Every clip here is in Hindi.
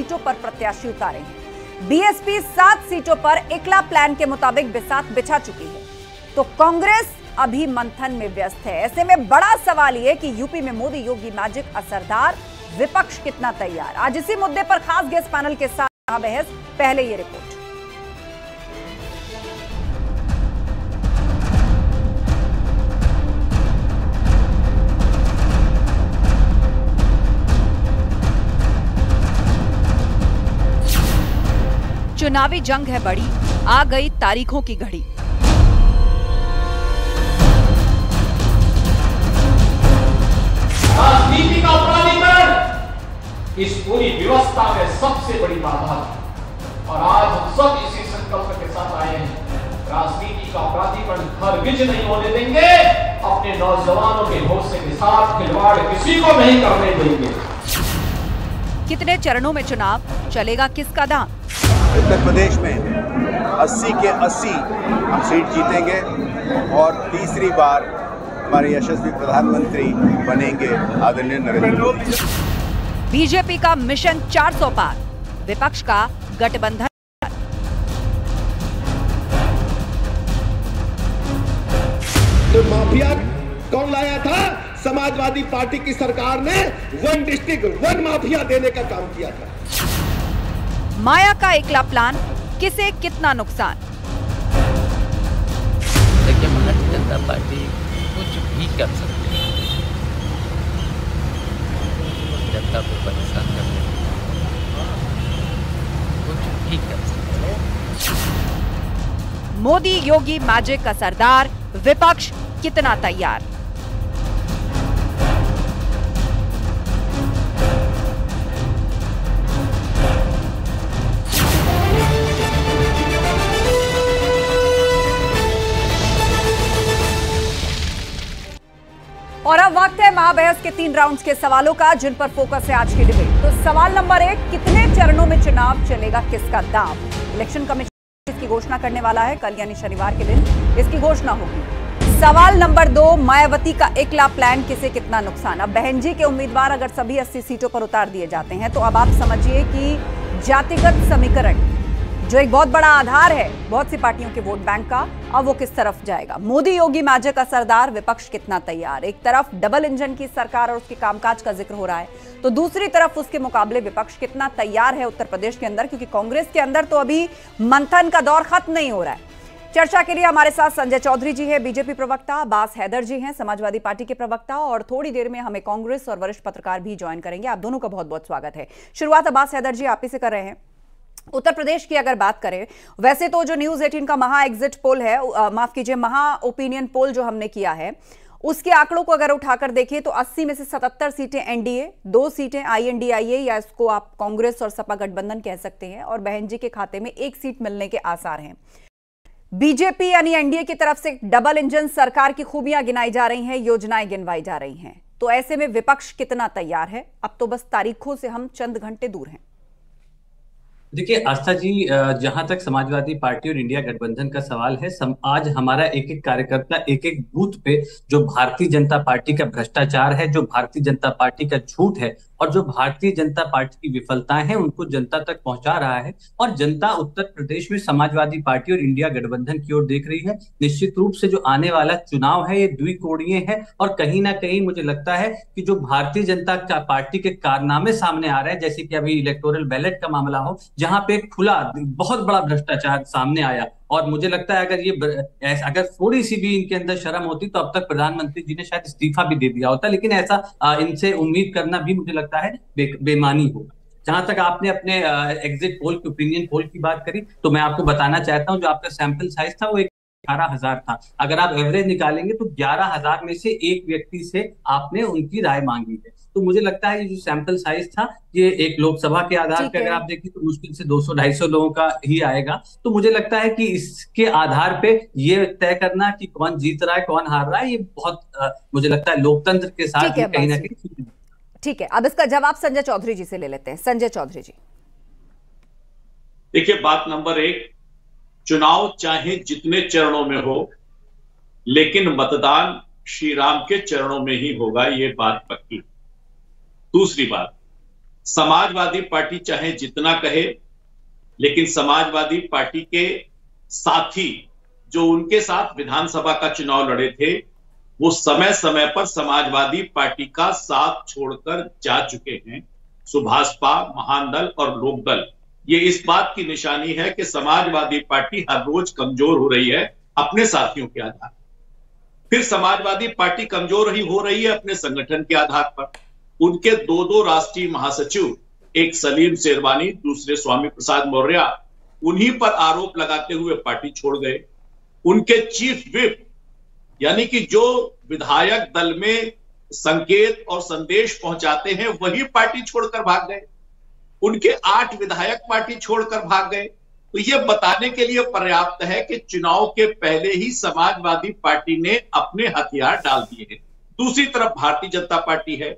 सीटों पर प्रत्याशी उतारे हैं। बीएसपी 7 सीटों पर इकला प्लान के मुताबिक बिसात बिछा चुकी है, तो कांग्रेस अभी मंथन में व्यस्त है। ऐसे में बड़ा सवाल यह कि यूपी में मोदी योगी मैजिक असरदार, विपक्ष कितना तैयार। आज इसी मुद्दे पर खास गेस्ट पैनल के साथ बहस। पहले ये रिपोर्ट। चुनावी जंग है बड़ी, आ गई तारीखों की घड़ी। राजनीति का अपराधीकरण इस पूरी व्यवस्था में सबसे बड़ी बाधा है और आज हम सब इसी संकल्प के साथ आए हैं। राजनीति का अपराधीकरण हरगिज नहीं होने देंगे। अपने नौजवानों के हौसले के साथ खिलवाड़ किसी को नहीं करने देंगे। कितने चरणों में चुनाव चलेगा, किसका दाम? उत्तर प्रदेश में 80 के 80 हम सीट जीतेंगे और तीसरी बार हमारे यशस्वी प्रधानमंत्री बनेंगे आदरणीय नरेंद्र मोदी। बीजेपी का मिशन 400 पार, विपक्ष का गठबंधन। तो माफिया कौन लाया था? समाजवादी पार्टी की सरकार ने 1 डिस्ट्रिक्ट 1 माफिया देने का काम किया था। माया का इकला प्लान, किसे कितना नुकसान? देखिए, भारतीय जनता पार्टी कुछ भी कर सकती है, जनता को परेशान करने कुछ भी कर सकती है। मोदी योगी मैजिक असरदार, विपक्ष कितना तैयार? और अब वक्त है महाबहस के 3 राउंड्स के सवालों का, जिन पर फोकस है आज की डिबेट। तो सवाल नंबर 1, कितने चरणों में चुनाव चलेगा, किसका दाम? इलेक्शन कमीशन इसकी घोषणा करने वाला है कल, यानी शनिवार के दिन इसकी घोषणा होगी। सवाल नंबर 2, मायावती का इकला प्लान, किसे कितना नुकसान? अब बहन जी के उम्मीदवार अगर सभी 80 सीटों पर उतार दिए जाते हैं तो अब आप समझिए कि जातिगत समीकरण, जो एक बहुत बड़ा आधार है बहुत सी पार्टियों के वोट बैंक का, अब वो किस तरफ जाएगा? मोदी योगी मैजिक असरदार, विपक्ष कितना तैयार? एक तरफ डबल इंजन की सरकार और उसके कामकाज का जिक्र हो रहा है, तो दूसरी तरफ उसके मुकाबले विपक्ष कितना तैयार है उत्तर प्रदेश के अंदर, क्योंकि कांग्रेस के अंदर तो अभी मंथन का दौर खत्म नहीं हो रहा है। चर्चा के लिए हमारे साथ संजय चौधरी जी हैं, बीजेपी प्रवक्ता, अब्बास हैदर जी हैं, समाजवादी पार्टी के प्रवक्ता, और थोड़ी देर में हमें कांग्रेस और वरिष्ठ पत्रकार भी ज्वाइन करेंगे। आप दोनों का बहुत बहुत स्वागत है। शुरुआत अब्बास हैदर जी आप ही से कर रहे हैं। उत्तर प्रदेश की अगर बात करें, वैसे तो जो न्यूज 18 का महा एग्जिट पोल है, माफ कीजिए महा ओपिनियन पोल जो हमने किया है, उसके आंकड़ों को अगर उठाकर देखें तो 80 में से 77 सीटें एनडीए, 2 सीटें आईएनडीआईए या इसको आप कांग्रेस और सपा गठबंधन कह सकते हैं, और बहन जी के खाते में 1 सीट मिलने के आसार हैं। बीजेपी यानी एनडीए की तरफ से डबल इंजन सरकार की खूबियां गिनाई जा रही हैं, योजनाएं गिनवाई जा रही हैं, तो ऐसे में विपक्ष कितना तैयार है? अब तो बस तारीखों से हम चंद घंटे दूर हैं। देखिए आस्था जी, जहां तक समाजवादी पार्टी और इंडिया गठबंधन का सवाल है, आज हमारा एक एक कार्यकर्ता एक एक बूथ पे जो भारतीय जनता पार्टी का भ्रष्टाचार है, जो भारतीय जनता पार्टी का झूठ है और जो भारतीय जनता पार्टी की विफलताएं हैं, उनको जनता तक पहुंचा रहा है। और जनता उत्तर प्रदेश में समाजवादी पार्टी और इंडिया गठबंधन की ओर देख रही है। निश्चित रूप से जो आने वाला चुनाव है ये द्विकोणीय है, और कहीं ना कहीं मुझे लगता है कि जो भारतीय जनता पार्टी के कारनामे सामने आ रहे हैं, जैसे कि अभी इलेक्टोरल बैलेट का मामला हो, जहां पे खुला बहुत बड़ा भ्रष्टाचार सामने आया, और मुझे लगता है अगर थोड़ी सी भी इनके अंदर शर्म होती तो अब तक प्रधानमंत्री जी ने शायद इस्तीफा भी दे दिया होता, लेकिन ऐसा इनसे उम्मीद करना भी मुझे लगता है बेमानी होगा। जहां तक आपने अपने एग्जिट पोल की, ओपिनियन पोल की बात करी, तो मैं आपको बताना चाहता हूं, जो आपका सैंपल साइज था वो 11,000 था। अगर आप एवरेज निकालेंगे तो 11,000 में से एक व्यक्ति से आपने उनकी राय मांगी है। तो मुझे लगता है ये जो सैंपल साइज था, ये एक लोकसभा के आधार पे अगर आप देखें तो मुश्किल से 200-250 लोगों का ही आएगा। तो मुझे लगता है कि इसके आधार पे ये तय करना कि कौन जीत रहा है कौन हार रहा है, ये बहुत मुझे लगता है लोकतंत्र के साथ कहीं ना कहीं। ठीक है, अब इसका जवाब संजय चौधरी जी से ले लेते हैं। संजय चौधरी जी, देखिए, बात नंबर 1, चुनाव चाहे जितने चरणों में हो, लेकिन मतदान श्री राम के चरणों में ही होगा, ये बात पक्की। दूसरी बात, समाजवादी पार्टी चाहे जितना कहे, लेकिन समाजवादी पार्टी के साथी जो उनके साथ विधानसभा का चुनाव लड़े थे, वो समय समय पर समाजवादी पार्टी का साथ छोड़कर जा चुके हैं। सुभाषपा, महान दल और लोकदल, ये इस बात की निशानी है कि समाजवादी पार्टी हर रोज कमजोर हो रही है अपने साथियों के आधार। फिर समाजवादी पार्टी कमजोर ही हो रही है अपने संगठन के आधार पर। उनके दो राष्ट्रीय महासचिव, एक सलीम शेरवानी, दूसरे स्वामी प्रसाद मौर्य, उन्हीं पर आरोप लगाते हुए पार्टी छोड़ गए। उनके चीफ व्हिप यानी कि जो विधायक दल में संकेत और संदेश पहुंचाते हैं, वही पार्टी छोड़कर भाग गए। उनके 8 विधायक पार्टी छोड़कर भाग गए। तो यह बताने के लिए पर्याप्त है कि चुनाव के पहले ही समाजवादी पार्टी ने अपने हथियार डाल दिए हैं। दूसरी तरफ भारतीय जनता पार्टी है,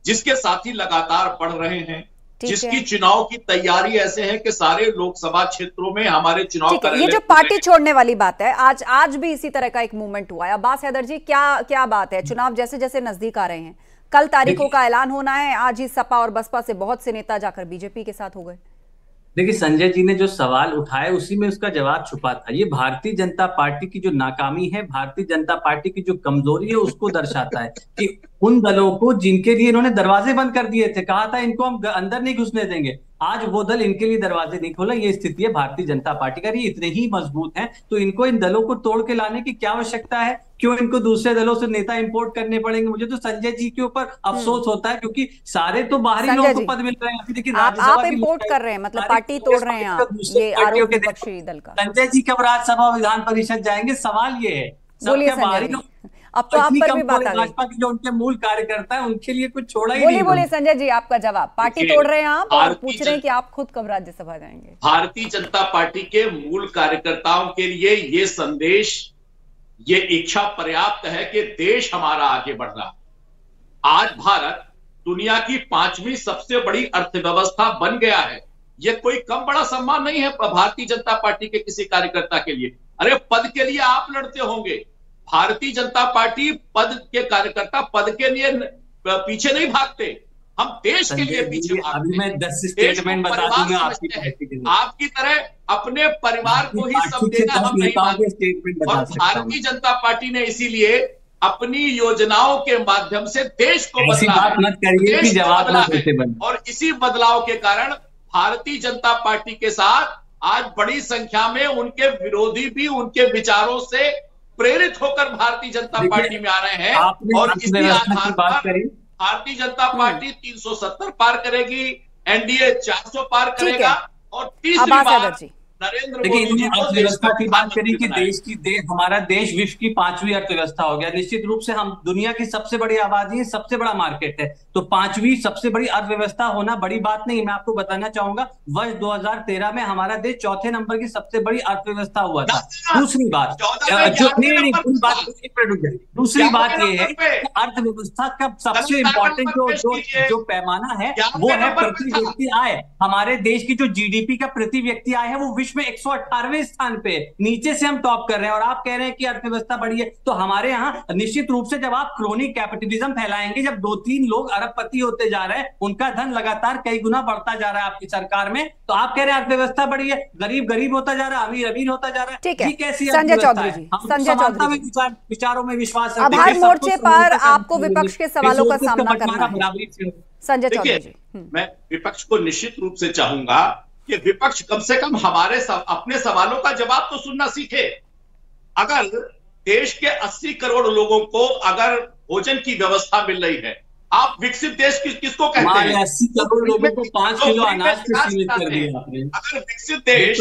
जिसके साथी लगातार बढ़ रहे हैं, जिसकी चुनाव की तैयारी ऐसे है कि सारे लोकसभा क्षेत्रों में हमारे चुनाव ये जो पार्टी छोड़ने वाली बात है, आज भी इसी तरह का एक मूवमेंट हुआ है। अब्बास हैदर जी, क्या बात है? चुनाव जैसे जैसे नजदीक आ रहे हैं, कल तारीखों का ऐलान होना है, आज ही सपा और बसपा से बहुत से नेता जाकर बीजेपी के साथ हो गए। देखिए, संजय जी ने जो सवाल उठाया उसी में उसका जवाब छुपा था। ये भारतीय जनता पार्टी की जो नाकामी है, भारतीय जनता पार्टी की जो कमजोरी है, उसको दर्शाता है कि उन दलों को जिनके लिए इन्होंने दरवाजे बंद कर दिए थे, कहा था इनको हम अंदर नहीं घुसने देंगे, आज वो दल इनके लिए दरवाजे नहीं खोला। ये स्थिति है भारतीय जनता पार्टी का। ये इतने ही मजबूत हैं तो इनको इन दलों को तोड़ के लाने की क्या आवश्यकता है? क्यों इनको दूसरे दलों से नेता इंपोर्ट करने पड़ेंगे? मुझे तो संजय जी के ऊपर अफसोस होता है, क्योंकि सारे तो बाहरी लोगों को पद मिल रहे हैं। लेकिन आप इंपोर्ट कर रहे हैं, मतलब पार्टी तोड़ रहे हैं आप, ये आरोप विपक्षी दल का। संजय जी कब राज्यसभा विधान परिषद जाएंगे, सवाल ये है। बोलिए बाहरी लोग, अब तो आप पर भी बात आ गई। भाजपा के जो उनके मूल कार्यकर्ता है, उनके लिए कुछ छोड़ा ही नहीं। बोलिए संजय जी, आपका जवाब। पार्टी तोड़ रहे हैं आप और पूछ रहे हैं कि आप खुद कब राज्यसभा जाएंगे। भारतीय जनता पार्टी के मूल कार्यकर्ताओं के लिए ये संदेश, ये इच्छा पर्याप्त है कि देश हमारा आगे बढ़ रहा है। आज भारत दुनिया की 5वीं सबसे बड़ी अर्थव्यवस्था बन गया है। ये कोई कम बड़ा सम्मान नहीं है भारतीय जनता पार्टी के किसी कार्यकर्ता के लिए। अरे पद के लिए आप लड़ते होंगे, भारतीय जनता पार्टी पद के कार्यकर्ता पद के लिए पीछे नहीं भागते, हम देश के लिए पीछे भागते। मैं 10 स्टेटमेंट बता दूंगा आपकी तरह अपने परिवार को ही सब देना हम नहीं मांगते। और भारतीय जनता पार्टी ने इसीलिए अपनी योजनाओं के माध्यम से देश को बदला है। और इसी बदलाव के कारण भारतीय जनता पार्टी के साथ आज बड़ी संख्या में उनके विरोधी भी उनके विचारों से प्रेरित होकर भारतीय जनता पार्टी में आ रहे हैं। और इसी आधार पर भारतीय जनता पार्टी 370 पार करेगी, एनडीए 400 पार करेगा और तीसरी बार नरेंद्र मोदी जी अर्थव्यवस्था की बात करें कि हमारा देश विश्व की 5वीं अर्थव्यवस्था हो गया। निश्चित रूप से हम दुनिया की सबसे बड़ी आबादी है, सबसे बड़ा मार्केट है, तो 5वीं सबसे बड़ी अर्थव्यवस्था होना बड़ी बात नहीं। मैं आपको बताना चाहूंगा, वर्ष 2013 में हमारा देश 4थे नंबर की सबसे बड़ी अर्थव्यवस्था हुआ था। दूसरी बात ये है कि अर्थव्यवस्था का सबसे इंपॉर्टेंट जो पैमाना है वो है प्रति व्यक्ति आय। हमारे देश की जो जीडीपी का प्रति व्यक्ति आय है वो विश्व में 118वें स्थान पे, नीचे से हम टॉप कर रहे हैं। और आप कह रहे हैं कि अर्थव्यवस्था बढ़ी है, तो हमारे यहाँ निश्चित रूप से जब आप क्रोनिक कैपिटलिज्म फैलाएंगे, जब 2-3 लोग अरबपति होते जा रहे हैं, उनका धन लगातार कई गुना बढ़ता जा रहा है आपकी सरकार में, तो आप कह रहे हैं अर्थव्यवस्था बढ़ी है, गरीब गरीब होता जा रहा है, अमीर अमीर होता जा रहा है। ठीक है, संजय चौधरी जी, संजय चौधरी विचारों में विश्वास अब हर मोर्चे पर आपको विपक्ष के सवालों का सामना करना है। संजय चौधरी जी, मैं विपक्ष को निश्चित रूप से चाहूंगा कि विपक्ष कम से कम हमारे अपने सवालों का जवाब तो सुनना सीखे। अगर देश के 80 करोड़ लोगों को अगर भोजन की व्यवस्था मिल रही है, आप विकसित देश किसको कहते हैं? 80 करोड़ लोगों को 5 किलो अनाज पे सीमित कर दिया आपने। अगर विकसित देश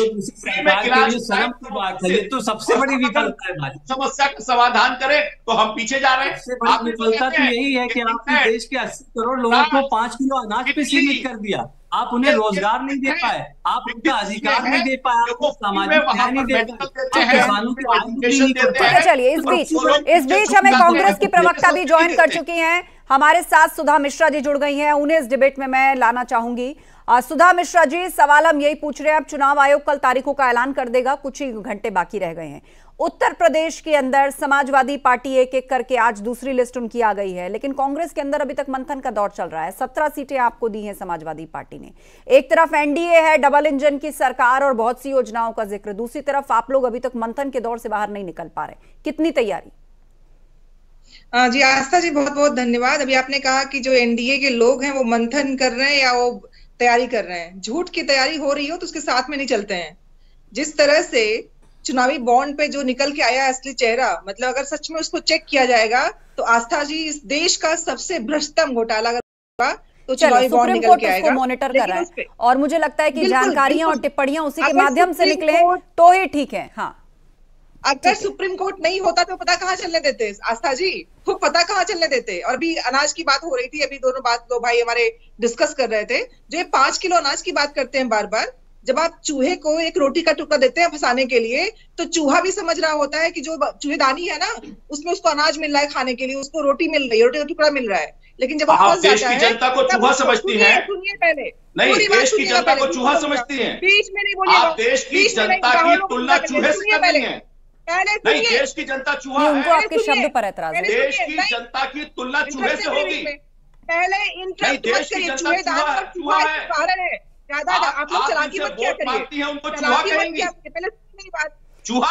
ये तो सबसे बड़ी विफलता है। समस्या का समाधान करें तो हम पीछे जा रहे हैं। सबसे बड़ी विफलता तो यही है कि आपने देश के 80 करोड़ लोगों को 5 किलो अनाज पे सीमित कर दिया। आप उन्हें रोजगार नहीं दे पाए, आप उनका अधिकार नहीं दे पाए, आपको सामाजिक न्याय नहीं दे पाए, किसानों की आय नहीं कर पाए। चलिए, इस बीच हमें कांग्रेस की प्रवक्ता भी ज्वाइन कर चुकी हैं। हमारे साथ सुधा मिश्रा जी जुड़ गई हैं, उन्हें इस डिबेट में मैं लाना चाहूंगी। सुधा मिश्रा जी, सवाल हम यही पूछ रहे हैं, अब चुनाव आयोग कल तारीखों का ऐलान कर देगा, कुछ ही घंटे बाकी रह गए हैं। उत्तर प्रदेश के अंदर समाजवादी पार्टी एक एक करके आज दूसरी लिस्ट उनकी आ गई है, लेकिन कांग्रेस के अंदर अभी तक मंथन का दौर चल रहा है। 17 सीटें आपको दी हैं समाजवादी पार्टी ने। एक तरफ एनडीए है, डबल इंजन की सरकार और बहुत सी योजनाओं का जिक्र, दूसरी तरफ आप लोग अभी तक मंथन के दौर से बाहर नहीं निकल पा रहे, कितनी तैयारी? जी आस्था जी, बहुत बहुत धन्यवाद। अभी आपने कहा कि जो एनडीए के लोग हैं वो मंथन कर रहे हैं या वो तैयारी कर रहे हैं। झूठ की तैयारी हो रही हो तो उसके साथ में नहीं चलते हैं। जिस तरह से चुनावी बॉन्ड पे जो निकल के आया असली चेहरा, मतलब अगर सच में उसको चेक किया जाएगा तो आस्था जी इस देश का सबसे भ्रष्टतम घोटाला अगर होगा तो चुनावी बॉन्ड निकल के आएगा। मॉनिटर कर रहा है और मुझे लगता है कि जानकारियां और टिप्पणियां उसी के माध्यम से निकले तो ही ठीक है। हाँ, अगर सुप्रीम कोर्ट नहीं होता तो पता कहाँ चलने देते आस्था जी, तो पता कहाँ चलने देते। और अभी अनाज की बात हो रही थी, अभी दोनों बात दो भाई हमारे डिस्कस कर रहे थे, जो ये 5 किलो अनाज की बात करते हैं बार बार। जब आप चूहे को एक रोटी का टुकड़ा देते हैं फंसाने के लिए, तो चूहा भी समझ रहा होता है कि जो चूहेदानी है ना उसमें उसको अनाज मिल रहा है खाने के लिए, उसको रोटी मिल रही है, रोटी का टुकड़ा मिल रहा है। लेकिन जब आप देश की जनता को चूहा समझती हैं? सुनिए पहले, नहीं, देश की जनता को चूहा समझती हैं? बीच में नहीं बोलिए। आप देश की जनता की तुलना चूहे से कर रही हैं? नहीं, देश की जनता चूहा है। उनको आपके शब्द पर एतराज है। देश की जनता की तुलना चूहे से होगी? पहले इंटरेस्ट मत करिए, चूहा है ज्यादा। आप लोग चलाकी मत किया करिए, उनको चूहा कहेंगे। पहले मेरी बात,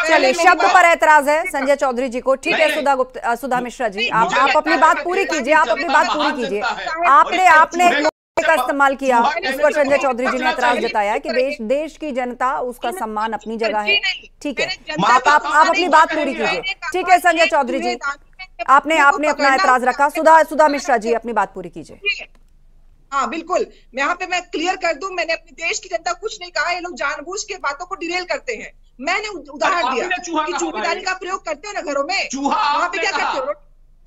चलिए, शब्द पर एतराज है संजय चौधरी जी को। ठीक है सुधा मिश्रा जी, आप अपनी बात पूरी कीजिए, आप अपनी बात पूरी कीजिए। आपने का इस्तेमाल किया, इस पर संजय चौधरी जी ने एतराज जताया कि देश की जनता उसका सम्मान अपनी जगह है। ठीक है, आप अपनी बात पूरी कीजिए। ठीक है संजय चौधरी जी, आपने अपना एतराज रखा। सुधा मिश्रा जी अपनी बात पूरी कीजिए। हाँ बिल्कुल, यहाँ पे मैं क्लियर कर दूं, मैंने अपने देश की जनता कुछ नहीं कहा। ये लोग जानबूझ के बातों को डिरेल करते हैं। मैंने उदाहरण दिया कि चूहेदानी का प्रयोग करते हो ना घरों में, वहाँ पे क्या करते हो?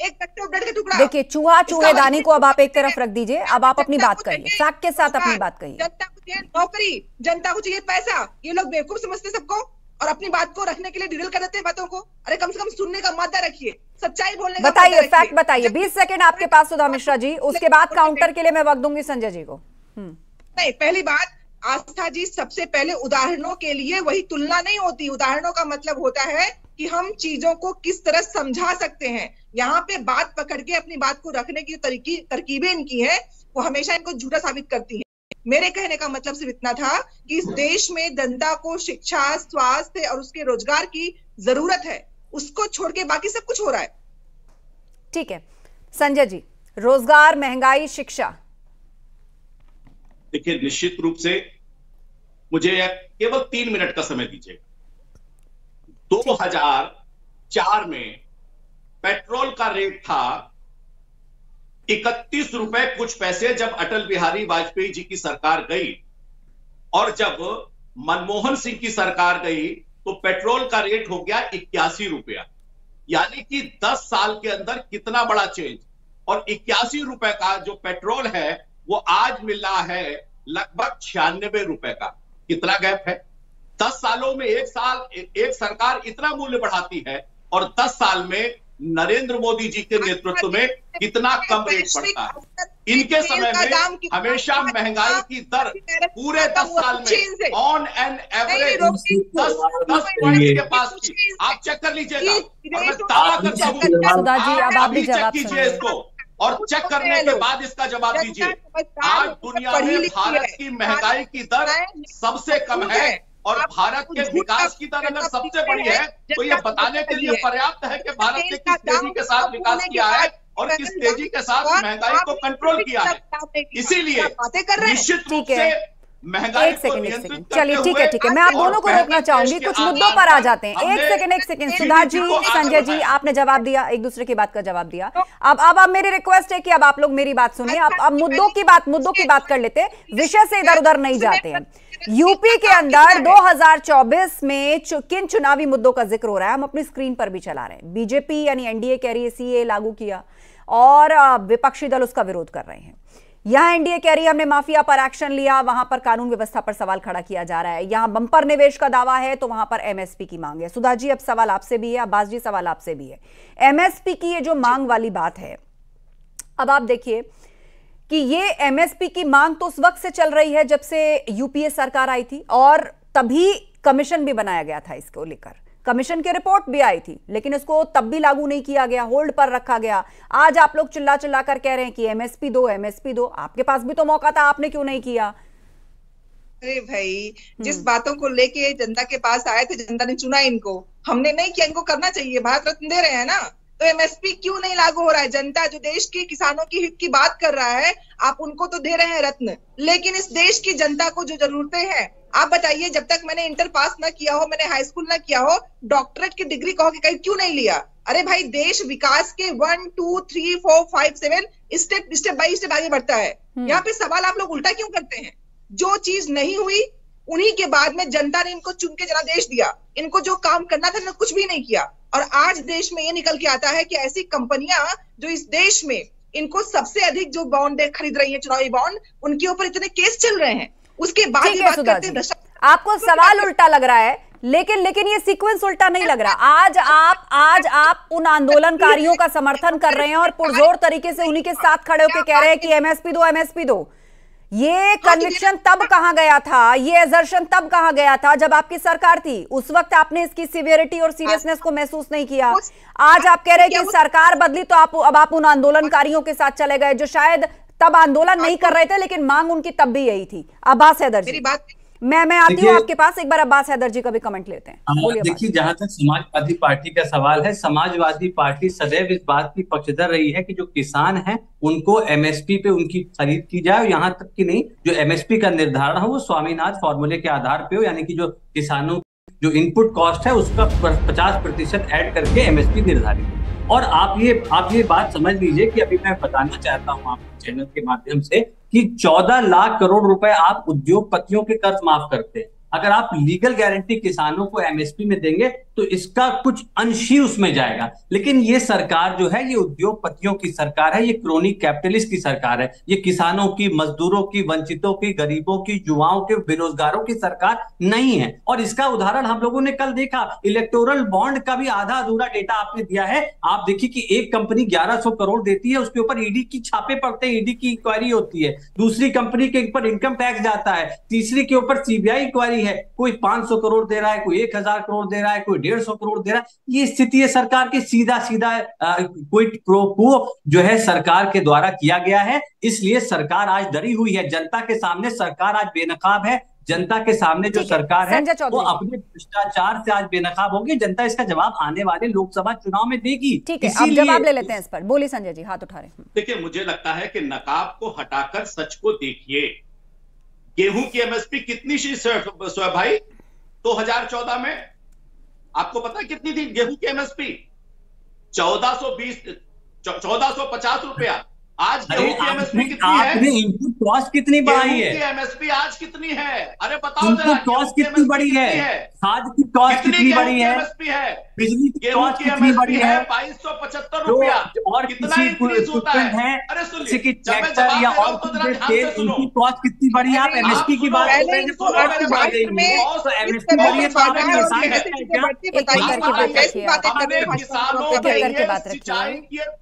एक ब्रेड का टुकड़ा। देखिए, चूहेदानी को अब आप एक तरफ रख दीजिए, अब आप अपनी बात कहिए, फैक्ट के साथ अपनी बात कहिए। जनता को चाहिए नौकरी, जनता को चाहिए पैसा। ये लोग बेवकूफ समझते सबको और अपनी बात को रखने के लिए डिरेल कर देते हैं बातों को। अरे कम से कम सुनने का मादा रखिए, सच्चाई बोलने का बताइए, फैक्ट बताइए। 20 सेकंड आपके पास सुधा मिश्रा जी, उसके बाद काउंटर के लिए मैं वक्त दूंगी संजय जी को। नहीं, पहली बात आस्था जी, सबसे पहले उदाहरणों के लिए वही तुलना नहीं होती। उदाहरणों का मतलब होता है कि हम चीजों को किस तरह समझा सकते हैं। यहाँ पे बात पकड़ के अपनी बात को रखने की तरकीबें इनकी है, वो हमेशा इनको झूठा साबित करती है। मेरे कहने का मतलब सिर्फ इतना था कि इस देश में जनता को शिक्षा, स्वास्थ्य और उसके रोजगार की जरूरत है, उसको छोड़ के बाकी सब कुछ हो रहा है। ठीक है संजय जी, रोजगार, महंगाई, शिक्षा। देखिए, निश्चित रूप से मुझे केवल 3 मिनट का समय दीजिए। 2004 में पेट्रोल का रेट था 31 रुपए कुछ पैसे जब अटल बिहारी वाजपेयी जी की सरकार गई, और जब मनमोहन सिंह की सरकार गई तो पेट्रोल का रेट हो गया 81 रुपया। यानी कि 10 साल के अंदर कितना बड़ा चेंज। और 81 रुपए का जो पेट्रोल है वो आज मिल रहा है लगभग 96 रुपए का। कितना गैप है? 10 सालों में एक सरकार इतना मूल्य बढ़ाती है और 10 साल में नरेंद्र मोदी जी के नेतृत्व में कितना कम रेट बढ़ता है। इनके समय में हमेशा महंगाई की दर पूरे 10 साल में ऑन एन एवरेज 10 पॉइंट के पास थी। आप चेक कर लीजिएगा और मैं दावा करता हूं, अभी चेक कीजिए इसको और चेक करने के बाद इसका जवाब दीजिए। आज दुनिया में भारत की महंगाई की दर सबसे कम है और भारत के विकास की दर अगर सबसे बड़ी है तो यह बताने के लिए पर्याप्त है कि भारत ने किस तेजी के साथ विकास किया है और किस तेजी के साथ महंगाई को कंट्रोल किया है। इसीलिए निश्चित रूप से महंगाई को नियंत्रित चलिए, ठीक है, मैं आप दोनों को रोकना चाहूंगी, कुछ मुद्दों पर आ जाते हैं। एक सेकंड सुधा जी, संजय जी, आपने जवाब दिया, एक दूसरे की बात का जवाब दिया। अब मेरी रिक्वेस्ट है कि अब आप लोग मेरी बात सुनिए। अब मुद्दों की बात कर लेते हैं, विषय से इधर उधर नहीं जाते हैं। यूपी के अंदर 2024 में किन चुनावी मुद्दों का जिक्र हो रहा है, हम अपनी स्क्रीन पर भी चला रहे हैं। बीजेपी यानी एनडीए कह रही है सीए लागू किया और विपक्षी दल उसका विरोध कर रहे हैं। यहां एनडीए कह रही है हमने माफिया पर एक्शन लिया, वहां पर कानून व्यवस्था पर सवाल खड़ा किया जा रहा है। यहां बंपर निवेश का दावा है तो वहां पर एमएसपी की मांग है। सुधा जी, अब सवाल आपसे भी है, अब्बास जी सवाल आपसे भी है। एमएसपी की ये जो मांग वाली बात है, अब आप देखिए कि ये एमएसपी की मांग तो उस वक्त से चल रही है जब से यूपीए सरकार आई थी, और तभी कमीशन भी बनाया गया था इसको लेकर, कमीशन की रिपोर्ट भी आई थी, लेकिन इसको तब भी लागू नहीं किया गया, होल्ड पर रखा गया। आज आप लोग चिल्ला चिल्ला कर कह रहे हैं कि एमएसपी दो, एमएसपी दो। आपके पास भी तो मौका था, आपने क्यों नहीं किया? अरे भाई, जिस बातों को लेके जनता के पास आए थे, जनता ने चुना इनको, हमने नहीं किया। इनको करना चाहिए, भारत रत्न दे रहे हैं ना, तो एमएसपी क्यों नहीं लागू हो रहा है? जनता जो देश के किसानों की हित की बात कर रहा है, आप उनको तो दे रहे हैं रत्न, लेकिन इस देश की जनता को जो जरूरतें हैं, आप बताइए, जब तक मैंने इंटर पास ना किया हो, मैंने हाई स्कूल ना किया हो, डॉक्टरेट की डिग्री कहोगे कहीं क्यों नहीं लिया? अरे भाई, देश विकास के 1 2 3 4 5 7 स्टेप बाय स्टेप आगे बढ़ता है। यहाँ पे सवाल आप लोग उल्टा क्यों करते हैं? जो चीज नहीं हुई, उन्हीं के बाद में जनता ने इनको चुन के जनादेश दिया, इनको जो काम करना था ना, कुछ भी नहीं किया। और आज देश में ये निकल के आता है कि ऐसी कंपनियां जो इस देश में इनको सबसे अधिक जो बॉन्ड खरीद रही है, चुनावी बॉन्ड, उनके ऊपर इतने केस चल रहे हैं, उसके बाद ये बात करते हैं भ्रष्टाचार। आपको सवाल उल्टा लग रहा है, लेकिन ये सीक्वेंस उल्टा नहीं लग रहा। आज आप उन आंदोलनकारियों का समर्थन कर रहे हैं और पुरजोर तरीके से उन्हीं के साथ खड़े होकर कह रहे हैं कि एमएसपी दो, एमएसपी दो। ये कन्विक्शन तब कहां गया था, ये एजर्शन तब कहां गया था जब आपकी सरकार थी? उस वक्त आपने इसकी सीवियरिटी और सीरियसनेस को महसूस नहीं किया। आज आप कह रहे हैं कि सरकार बदली तो अब आप उन आंदोलनकारियों के साथ चले गए जो शायद तब आंदोलन नहीं कर रहे थे, लेकिन मांग उनकी तब भी यही थी। अब्बास हैदर जी, मैं आती हूँ आपके पास, एक बार अब्बास हैदर जी का भी कमेंट लेते हैं। देखिए, जहां तक समाजवादी पार्टी का सवाल है, समाजवादी पार्टी सदैव इस बात की पक्षधर रही है कि जो किसान हैं उनको एमएसपी पे उनकी खरीद की जाए, यहाँ तक कि नहीं, जो एमएसपी का निर्धारण हो वो स्वामीनाथन फॉर्मूले के आधार पे हो, यानी कि जो किसानों जो इनपुट कॉस्ट है उसका 50% ऐड करके एमएसपी निर्धारित हो। और आप ये बात समझ लीजिए कि अभी मैं बताना चाहता हूँ आपके चैनल के माध्यम से कि 14 लाख करोड़ रुपए आप उद्योगपतियों के कर्ज माफ करते हैं। अगर आप लीगल गारंटी किसानों को एमएसपी में देंगे तो इसका कुछ अंश ही उसमें जाएगा। लेकिन ये सरकार जो है, ये उद्योगपतियों की सरकार है, ये क्रोनिक कैपिटलिस्ट की सरकार है, ये किसानों की, मजदूरों की, वंचितों की, गरीबों की, युवाओं के, बेरोजगारों की सरकार नहीं है। और इसका उदाहरण हम लोगों ने कल देखा। इलेक्टोरल बॉन्ड का भी आधा अधूरा डेटा आपने दिया है। आप देखिए कि एक कंपनी 1100 करोड़ देती है, उसके ऊपर ईडी की छापे पड़ते हैं, ईडी की इंक्वायरी होती है। दूसरी कंपनी के ऊपर इनकम टैक्स जाता है, तीसरी के ऊपर सीबीआई इंक्वायरी है। कोई 500 करोड़ दे रहा है, कोई 1000 करोड़ दे रहा है, कोई 150 करोड़ दे रहा है। ये स्थिति है सरकार की, सीधा क्विड प्रो क्वो जो है सरकार के द्वारा किया गया है। इसलिए सरकार आज डरी हुई है। जनता के सामने सरकार आज बेनकाब है। जनता के सामने जो सरकार है वो अपने भ्रष्टाचार से आज बेनकाब होगी। जनता इसका जवाब आने वाले लोकसभा चुनाव में देगी। ठीक है, अब जवाब ले लेते हैं इस पर। बोलिए संजय जी, हाथ उठा रहे हैं। देखिए, मुझे लगता है कि नकाब को हटाकर सच को देखिए। गेहूं की एमएसपी कितनी थी शोएब भाई 2014 में? आपको पता है कितनी थी गेहूं की एमएसपी? 1450 रुपया। आज गेहूं की एमएसपी कितनी है? इनपुट कॉस्ट कितनी बढ़ाई है? एमएसपी आज कितनी है? अरे बताओ, इनपुट कॉस्ट कितनी बड़ी है? खाद की कॉस्ट कितनी बड़ी है? बिजली की कॉस्ट कितनी बड़ी है? 2275 रुपया। और किसी इक्विपमेंट है, किसी की ट्रैक्टर या और तेल, इनकी कॉस्ट कितनी बड़ी है? आप एमएसपी की बात कर रहे हैं तो एमएसपी बढ़ी है तो आपने नुकसान है।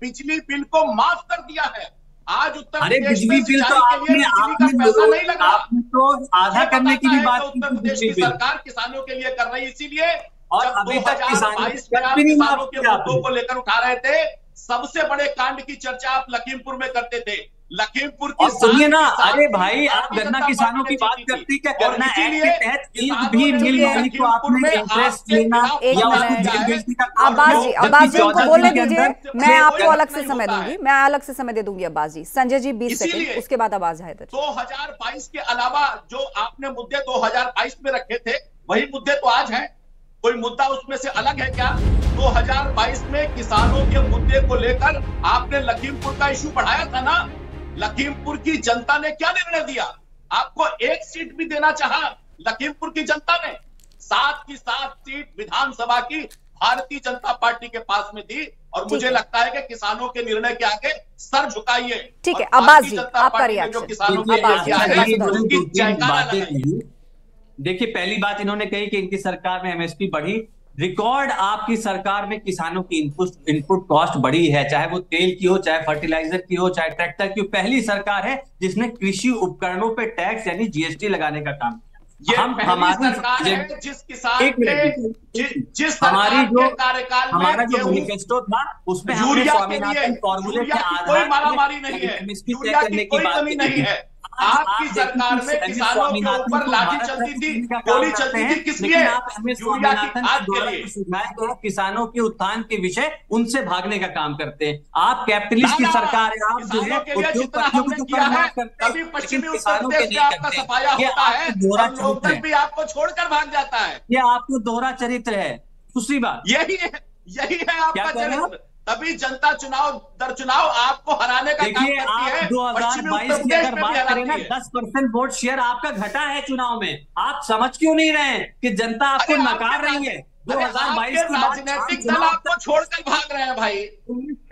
बिजली बिल को माफ कर दिया है। आज उत्तर प्रदेश बिजली बिल तो आपने तो आधा करने की भी बात की। उत्तर प्रदेश की सरकार किसानों के लिए कर रही है। इसीलिए और अभी तक किसानों के मुद्दों को लेकर उठा रहे थे, सबसे बड़े कांड की चर्चा आप लखीमपुर में करते थे। लखीमपुर की सुनिए ना, अरे भाई, आप गन्ना किसानों की बात करती, क्या गन्ना एक्ट के तहत एक भी मिल मालिक को आपने इंटरेस्ट लेना या अब्बास जी को बोलने दीजिए, मैं आपको अलग से समय दूंगी, मैं अलग से समय दे दूंगी अब्बास जी। संजय जी 20 सेकंड, उसके बाद आवाज है। 2022 के अलावा जो आपने मुद्दे 2022 में रखे थे, वही मुद्दे तो आज हैं। कोई मुद्दा उसमें से अलग है क्या? 2022 में किसानों के मुद्दे को लेकर आपने लखीमपुर का इशू बढ़ाया था ना। लखीमपुर की जनता ने क्या निर्णय दिया? आपको एक सीट भी देना चाहा लखीमपुर की जनता ने। 7 की 7 सीट विधानसभा की भारतीय जनता पार्टी के पास में थी। और मुझे लगता है कि किसानों के निर्णय के आगे सर झुकाइए। ठीक है, अब्बास जी आपका रिएक्शन। किसानों के बातें, देखिए, पहली बात इन्होंने कही कि इनकी सरकार में एमएसपी बढ़ी। रिकॉर्ड आपकी सरकार में किसानों की इनपुट कॉस्ट बढ़ी है, चाहे वो तेल की हो, चाहे फर्टिलाइजर की हो, चाहे ट्रैक्टर की हो। पहली सरकार है जिसने कृषि उपकरणों पे टैक्स यानी जीएसटी लगाने का काम किया। हमारी सरकार है जिस किसान के जिस हमारी जो कार्यकाल में हमारा जो मैनिफेस्टो था उसमें यूरिया के फॉर्मूले के आधार कोई मारामारी नहीं है, यूरिया की कोई कमी नहीं है। आपकी सरकार में किसानों के ऊपर लाठी चलती थी, गोली चलती थी, किस लिए? यूरिया की आज के लिए। किसानों के उत्थान के विषय उनसे भागने का काम करते हैं। आप कैपिटलिस्ट की सरकार है, आप जो है उद्योगपतियों को किया है, कभी पश्चिमी उत्तर प्रदेश में आपका सफाया होता है, लोकतंत्र भी आपको छोड़कर भाग जाता है। ये आपको दोहरा चरित्र है। दूसरी बात यही है आपका चरित्र। तभी जनता चुनाव दर चुनाव आपको हराने का काम करती है। 2022 की अगर बात करें ना, 10% वोट शेयर आपका घटा है चुनाव में। आप समझ क्यों नहीं रहे हैं कि जनता आपको नकार रही है? 2022 की राजनीतिक दल आपको छोड़कर भाग रहे हैं भाई,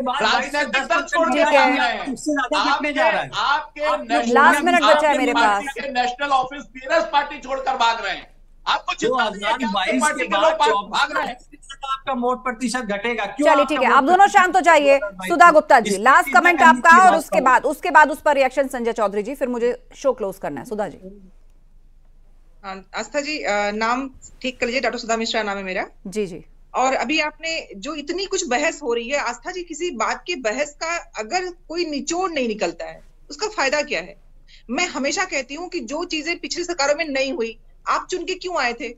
राजनीतिक दल छोड़कर भाग रहे हैं। आपके लास्ट मिनट बचा है मेरे पास, नेशनल ऑफिस पीएस पार्टी छोड़कर भाग रहे हैं। आपको 2022 के बाद भाग रहे हैं, आपका वोट प्रतिशत घटेगा। चलिए ठीक है, आप दोनों शांत हो जाइए। सुधा गुप्ता जी, लास्ट कमेंट आपका, और उसके बाद उस पर रिएक्शन संजय चौधरी जी, फिर मुझे शो क्लोज करना है। सुधा जी। आस्था जी, नाम ठीक कर लीजिए, डॉक्टर सुधा मिश्रा नाम है मेरा। जी जी। और अभी आपने जो इतनी कुछ बहस हो रही है, आस्था जी, किसी बात की बहस का अगर कोई निचोड़ नहीं निकलता है, उसका फायदा क्या है? मैं हमेशा कहती हूँ कि जो चीजें पिछली सरकारों में नहीं हुई, आप चुन के क्यों आए थे?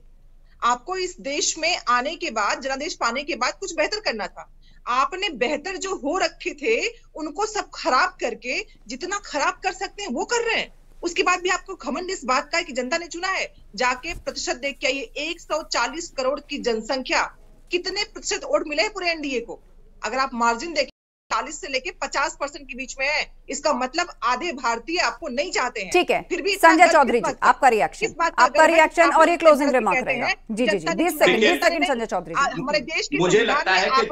आपको इस देश में आने के बाद, जनादेश पाने के बाद कुछ बेहतर करना था। आपने बेहतर जो हो रखे थे उनको सब खराब करके जितना खराब कर सकते हैं वो कर रहे हैं। उसके बाद भी आपको घमंड इस बात का है कि जनता ने चुना है। जाके प्रतिशत देख के आइए, 140 करोड़ की जनसंख्या, कितने प्रतिशत वोट मिले हैं पूरे एनडीए को? अगर आप मार्जिन देखें 40 से लेके 50% के बीच में है, इसका मतलब आधे भारतीय आपको नहीं चाहते हैं। ठीक है, फिर भी संजय चौधरी जी, आपका रिएक्शन और ये क्लोजिंग रिमार्क रहेगा। जी जी जी, 20 सेकंड संजय चौधरी जी। हमारे देश के मुझे लगता है कि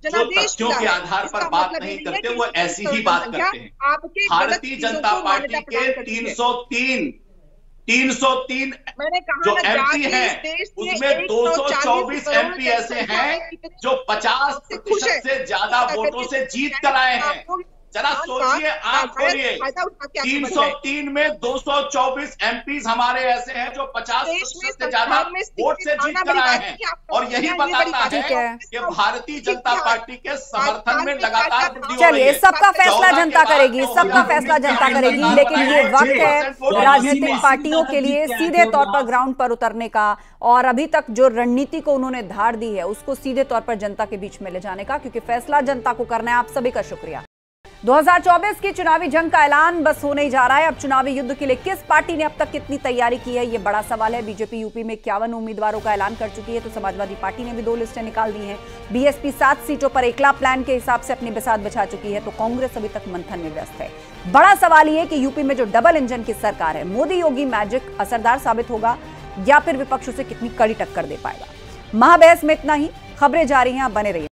जो तथ्यों के आधार पर बात नहीं करते वो ऐसी ही बात करते हैं। भारतीय जनता पार्टी के 303 जो एमपी हैं, उसमें 224 एमपी ऐसे हैं जो 50% से ज्यादा वोटों से जीत कर आए हैं। जरा सोचिए, आप खोलिए, 303 में 224 एमपीज हमारे ऐसे हैं जो 50% से ज्यादा वोट से जीत कर आए हैं। और यही बताता है कि भारतीय जनता पार्टी के समर्थन में लगातार वृद्धि हो रही है। चलिए, सबका फैसला जनता करेगी, सबका फैसला जनता करेगी, लेकिन ये वक्त है राजनीतिक पार्टियों के लिए सीधे तौर पर ग्राउंड पर उतरने का, और अभी तक जो रणनीति को उन्होंने धार दी है उसको सीधे तौर पर जनता के बीच में ले जाने का, क्योंकि फैसला जनता को करना है। आप सभी का शुक्रिया। 2024 की चुनावी जंग का ऐलान बस होने ही जा रहा है। अब चुनावी युद्ध के लिए किस पार्टी ने अब तक कितनी तैयारी की है, ये बड़ा सवाल है। बीजेपी यूपी में 51 उम्मीदवारों का ऐलान कर चुकी है, तो समाजवादी पार्टी ने भी 2 लिस्टें निकाल दी हैं। बीएसपी 7 सीटों पर एकला प्लान के हिसाब से अपनी बिसात बचा चुकी है, तो कांग्रेस अभी तक मंथन में व्यस्त है। बड़ा सवाल ये कि यूपी में जो डबल इंजन की सरकार है, मोदी योगी मैजिक असरदार साबित होगा या फिर विपक्ष उसे कितनी कड़ी टक्कर दे पाएगा। महाबहस में इतना ही। खबरें जारी हैं, आप बने रहिए।